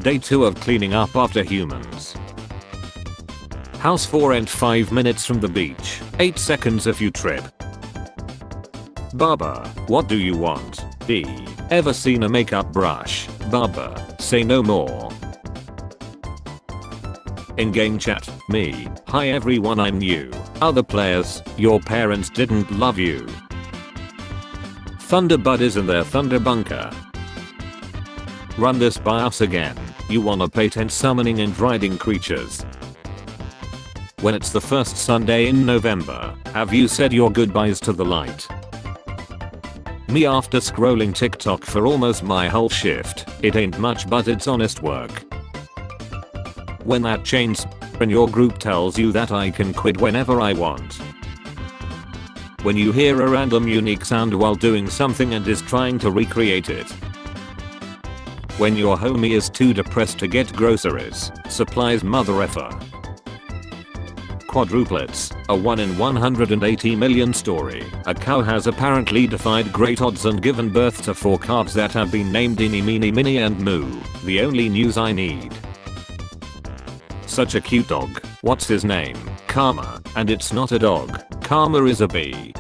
Day 2 of cleaning up after humans. House for rent 5 minutes from the beach, 8 seconds if you trip. Barber, what do you want? B. Ever seen a makeup brush? Barber, say no more. In-game chat, me, hi everyone I'm new. Other players, your parents didn't love you. Thunderbud is in their thunder bunker. Run this by us again. You wanna patent summoning and riding creatures. When it's the first Sunday in November, have you said your goodbyes to the light? Me after scrolling TikTok for almost my whole shift, it ain't much but it's honest work. When that chains in your group tells you that I can quit whenever I want. When you hear a random unique sound while doing something and is trying to recreate it. When your homie is too depressed to get groceries, supplies mother effer. Quadruplets, a 1 in 180 million story. A cow has apparently defied great odds and given birth to 4 calves that have been named Eeny Meeny Miny and Moo. The only news I need. Such a cute dog. What's his name? Karma. And it's not a dog. Karma is a bee.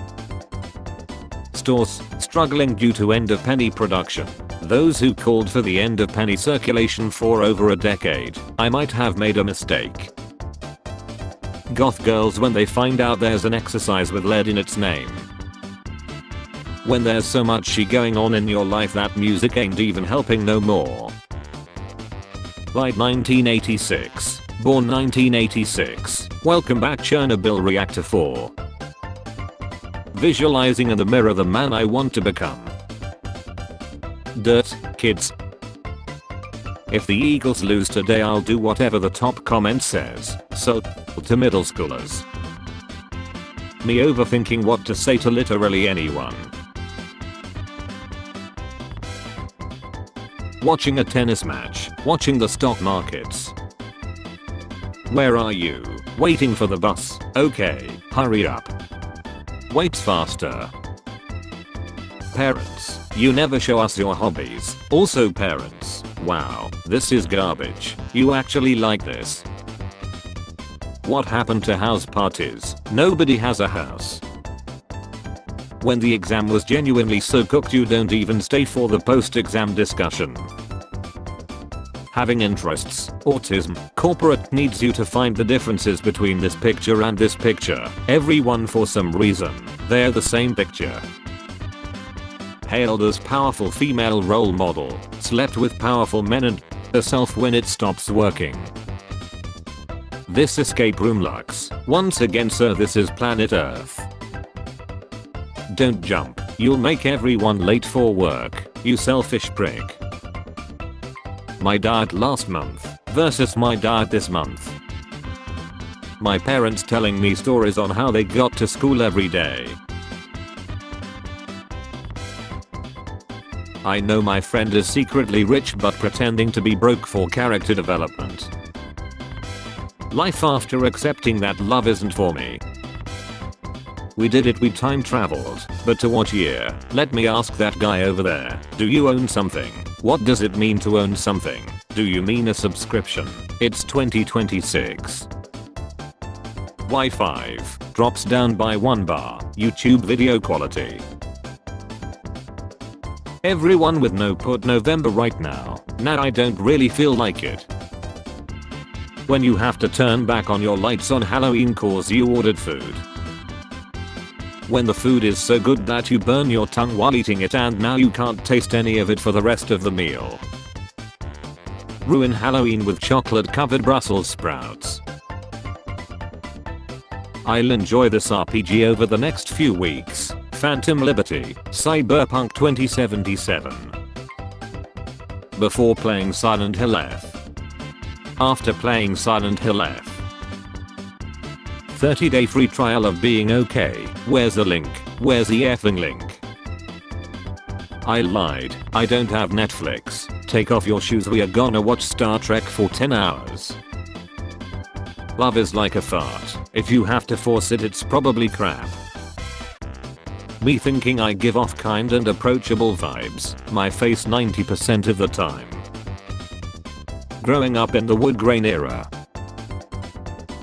Stores struggling due to end of penny production. Those who called for the end of penny circulation for over a decade. I might have made a mistake. Goth girls when they find out there's an exercise with lead in its name. When there's so much shit going on in your life that music ain't even helping no more. Light 1986. Born 1986. Welcome back Chernobyl Reactor 4. Visualizing in the mirror the man I want to become. Dirt, kids. If the Eagles lose today I'll do whatever the top comment says. So, to middle schoolers. Me overthinking what to say to literally anyone. Watching a tennis match. Watching the stock markets. Where are you? Waiting for the bus. Okay, hurry up. Waits faster. Parents, you never show us your hobbies. Also parents, wow, this is garbage. You actually like this. What happened to house parties? Nobody has a house. When the exam was genuinely so cooked you don't even stay for the post-exam discussion. Having interests, autism, corporate needs you to find the differences between this picture and this picture. Everyone for some reason, they're the same picture. Hailed as powerful female role model, slept with powerful men and herself when it stops working. This escape room looks, once again sir this is planet Earth. Don't jump, you'll make everyone late for work, you selfish prick. My diet last month versus my diet this month. My parents telling me stories on how they got to school every day. I know my friend is secretly rich but pretending to be broke for character development. Life after accepting that love isn't for me. We did it, we time traveled, but to what year? Let me ask that guy over there, do you own something? What does it mean to own something? Do you mean a subscription? It's 2026. Y5 drops down by 1 bar, YouTube video quality. Everyone with no put November right now, I don't really feel like it. When you have to turn back on your lights on Halloween cause you ordered food. When the food is so good that you burn your tongue while eating it and now you can't taste any of it for the rest of the meal. Ruin Halloween with chocolate covered Brussels sprouts. I'll enjoy this RPG over the next few weeks. Phantom Liberty, Cyberpunk 2077. Before playing Silent Hill F. After playing Silent Hill F. 30-day free trial of being okay. Where's the link? Where's the effing link? I lied. I don't have Netflix. Take off your shoes, we are gonna watch Star Trek for 10 hours. Love is like a fart. If you have to force it, it's probably crap. Me thinking I give off kind and approachable vibes. My face 90% of the time. Growing up in the wood grain era.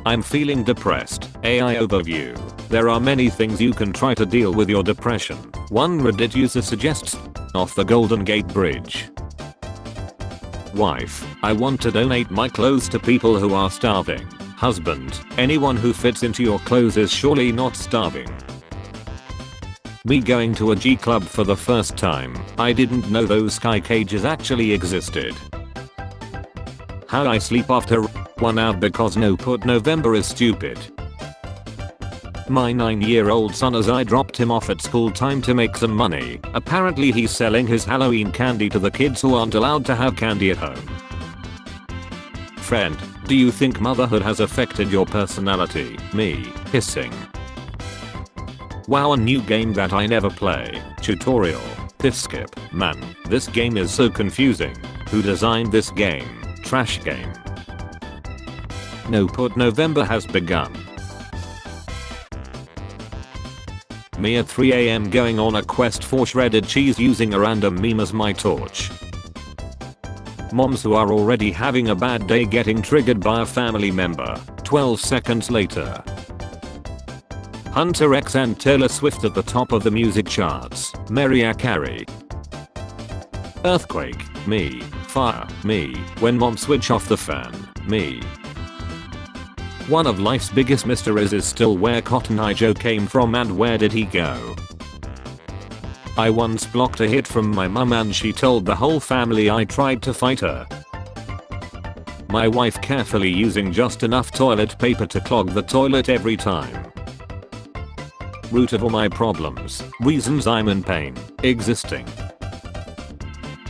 I'm feeling depressed. AI overview. There are many things you can try to deal with your depression. One Reddit user suggests off the Golden Gate Bridge. Wife, I want to donate my clothes to people who are starving. Husband, anyone who fits into your clothes is surely not starving. Me going to a G club for the first time. I didn't know those sky cages actually existed. How I sleep after one out because no put November is stupid. My 9-year-old son as I dropped him off at school time to make some money. Apparently he's selling his Halloween candy to the kids who aren't allowed to have candy at home. Friend, do you think motherhood has affected your personality? Me, hissing. Wow, a new game that I never play. Tutorial. Piff skip. Man, this game is so confusing. Who designed this game? Trash game. No put November has begun. Me at 3 AM going on a quest for shredded cheese using a random meme as my torch. Moms who are already having a bad day getting triggered by a family member. 12 seconds later. Hunter X and Taylor Swift at the top of the music charts. Mariah Carey. Earthquake. Me. Fire. Me. When mom switch off the fan. Me. One of life's biggest mysteries is still where Cotton Eye Joe came from and where did he go. I once blocked a hit from my mum and she told the whole family I tried to fight her. My wife carefully using just enough toilet paper to clog the toilet every time. Root of all my problems. Reasons I'm in pain. Existing.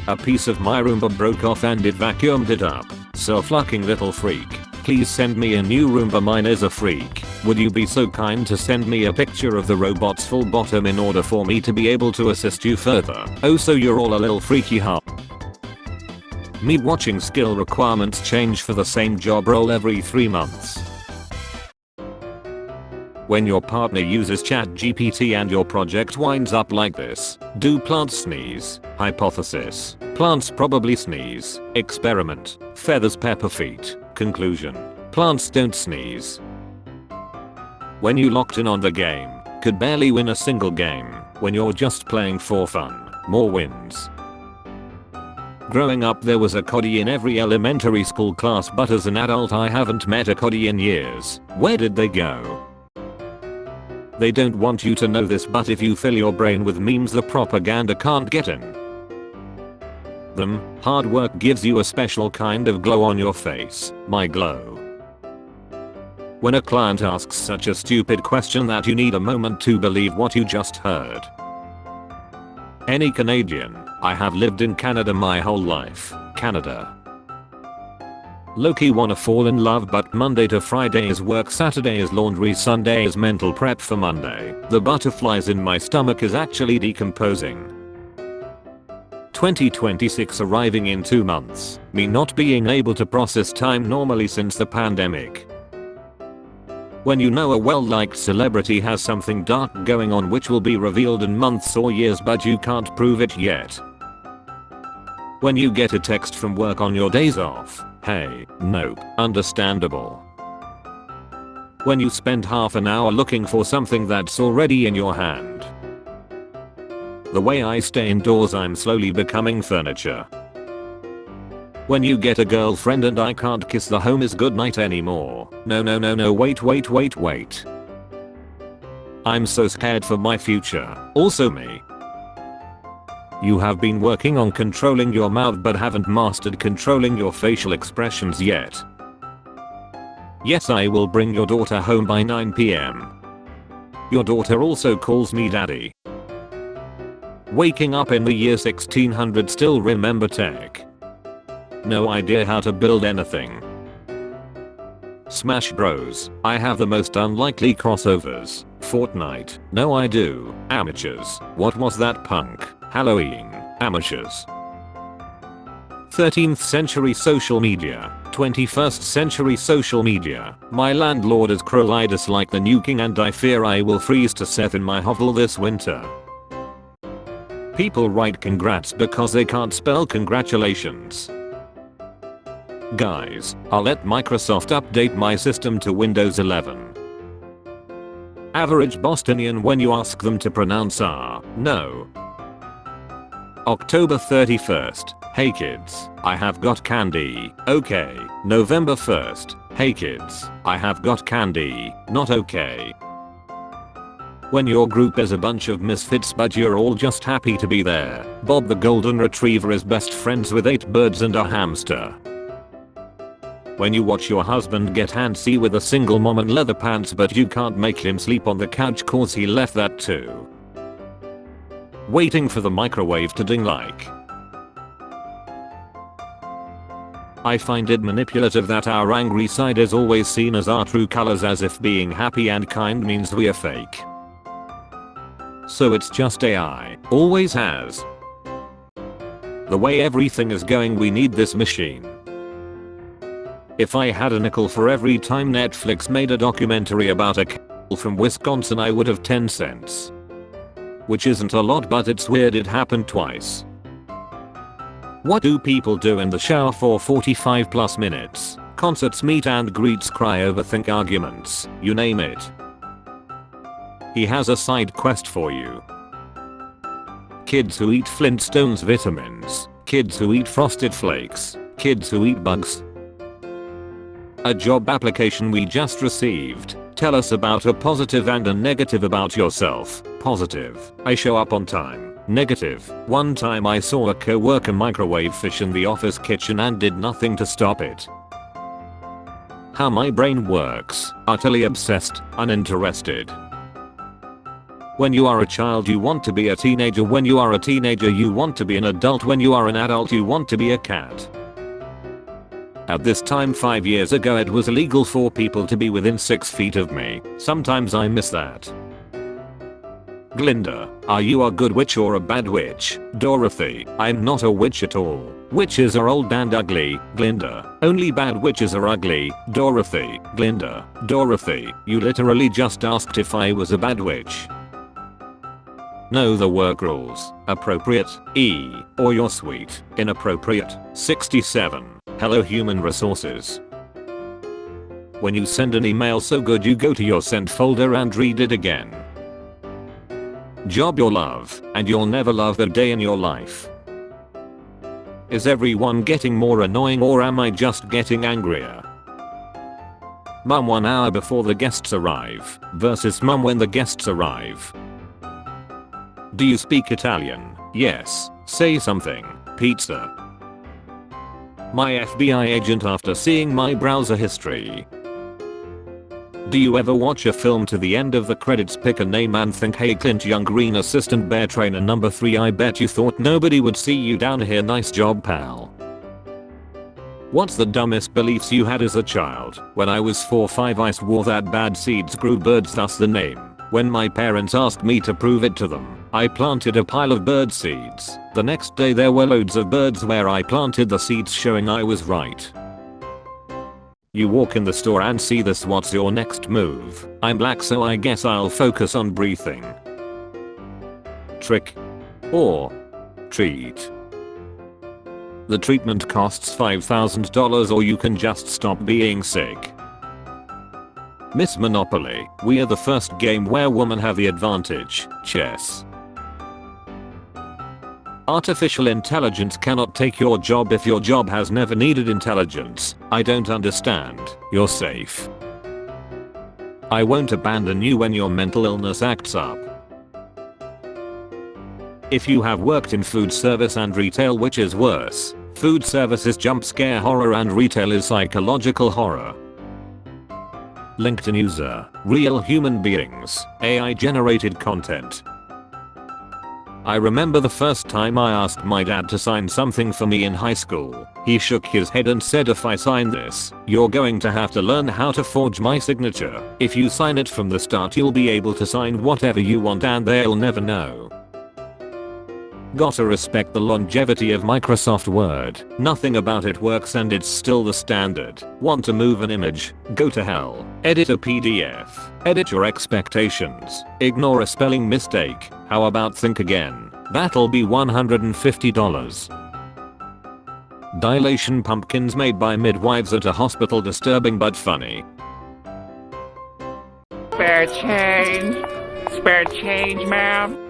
A piece of my Roomba broke off and it vacuumed it up. Self-lucking little freak. Please send me a new Roomba, mine is a freak. Would you be so kind to send me a picture of the robot's full bottom in order for me to be able to assist you further? Oh, so you're all a little freaky, huh? Me watching skill requirements change for the same job role every 3 months. When your partner uses ChatGPT and your project winds up like this. Do plants sneeze? Hypothesis. Plants probably sneeze. Experiment. Feathers pepper feet. Conclusion. Plants don't sneeze. When you locked in on the game, could barely win a single game. When you're just playing for fun, more wins. Growing up there was a Coddy in every elementary school class, but as an adult I haven't met a Coddy in years. Where did they go? They don't want you to know this, but if you fill your brain with memes the propaganda can't get in. Hard work gives you a special kind of glow on your face. My glow. When a client asks such a stupid question that you need a moment to believe what you just heard. Any Canadian. I have lived in Canada my whole life. Canada. Low-key wanna fall in love, but Monday to Friday is work, Saturday is laundry, Sunday is mental prep for Monday. The butterflies in my stomach is actually decomposing. 2026 arriving in 2 months. Me not being able to process time normally since the pandemic. When you know a well-liked celebrity has something dark going on which will be revealed in months or years but you can't prove it yet. When you get a text from work on your days off. Hey, nope, understandable. When you spend half an hour looking for something that's already in your hand. The way I stay indoors, I'm slowly becoming furniture. When you get a girlfriend and I can't kiss the home is goodnight anymore. No, wait. I'm so scared for my future. Also me. You have been working on controlling your mouth but haven't mastered controlling your facial expressions yet. Yes, I will bring your daughter home by 9 PM. Your daughter also calls me daddy. Waking up in the year 1600, still remember tech. No idea how to build anything. Smash Bros. I have the most unlikely crossovers. Fortnite. No, I do. Amateurs. What was that punk? Halloween. Amateurs. 13th century social media. 21st century social media. My landlord is Crowlidus like the New King and I fear I will freeze to Seth in my hovel this winter. People write congrats because they can't spell congratulations. Guys, I'll let Microsoft update my system to Windows 11. Average Bostonian when you ask them to pronounce R, no. October 31st, hey kids, I have got candy, okay. November 1st, hey kids, I have got candy, not okay. When your group is a bunch of misfits but you're all just happy to be there. Bob the golden retriever is best friends with 8 birds and a hamster. When you watch your husband get handsy with a single mom in leather pants but you can't make him sleep on the couch cause he left that too. Waiting for the microwave to ding like. I find it manipulative that our angry side is always seen as our true colors, as if being happy and kind means we are fake. So it's just AI, always has. The way everything is going, we need this machine. If I had a nickel for every time Netflix made a documentary about a cow from Wisconsin, I would have 10 cents. Which isn't a lot, but it's weird it happened twice. What do people do in the shower for 45 plus minutes? Concerts, meet and greets, cry, overthink, arguments, you name it. He has a side quest for you. Kids who eat Flintstones vitamins. Kids who eat Frosted Flakes. Kids who eat bugs. A job application we just received. Tell us about a positive and a negative about yourself. Positive, I show up on time. Negative, one time I saw a co-worker microwave fish in the office kitchen and did nothing to stop it. How my brain works, utterly obsessed, uninterested. When you are a child you want to be a teenager, when you are a teenager you want to be an adult, when you are an adult you want to be a cat. At this time 5 years ago it was illegal for people to be within 6 feet of me. Sometimes I miss that. Glinda, are you a good witch or a bad witch? Dorothy, I'm not a witch at all. Witches are old and ugly. Glinda, only bad witches are ugly. Dorothy, Glinda, Dorothy, you literally just asked if I was a bad witch. Know the work rules. Appropriate, E, or you're sweet. Inappropriate, 67. Hello human resources. When you send an email so good you go to your sent folder and read it again. Job you'll love, and you'll never love a day in your life. Is everyone getting more annoying or am I just getting angrier? Mum 1 hour before the guests arrive versus mum when the guests arrive. Do you speak Italian? Yes. Say something. Pizza. My FBI agent after seeing my browser history. Do you ever watch a film to the end of the credits, pick a name and think, hey Clint Young, Green Assistant Bear Trainer number 3, I bet you thought nobody would see you down here, nice job pal. What's the dumbest beliefs you had as a child? When I was 4 or 5 I swore that bad seeds grew birds, thus the name. When my parents asked me to prove it to them, I planted a pile of bird seeds. The next day there were loads of birds where I planted the seeds, showing I was right. You walk in the store and see this, what's your next move? I'm black so I guess I'll focus on breathing. Trick or treat. The treatment costs $5,000 or you can just stop being sick. Miss Monopoly, we are the first game where women have the advantage. Chess. Artificial intelligence cannot take your job if your job has never needed intelligence. I don't understand. You're safe. I won't abandon you when your mental illness acts up. If you have worked in food service and retail, which is worse? Food service is jump scare horror and retail is psychological horror. LinkedIn user, real human beings, AI generated content. I remember the first time I asked my dad to sign something for me in high school. He shook his head and said, if I sign this, you're going to have to learn how to forge my signature. If you sign it from the start you'll be able to sign whatever you want and they'll never know. Gotta respect the longevity of Microsoft Word. Nothing about it works and it's still the standard. Want to move an image? Go to hell. Edit a PDF. Edit your expectations. Ignore a spelling mistake. How about think again? That'll be $150. Dilation pumpkins made by midwives at a hospital, disturbing but funny. Spare change. Spare change, ma'am.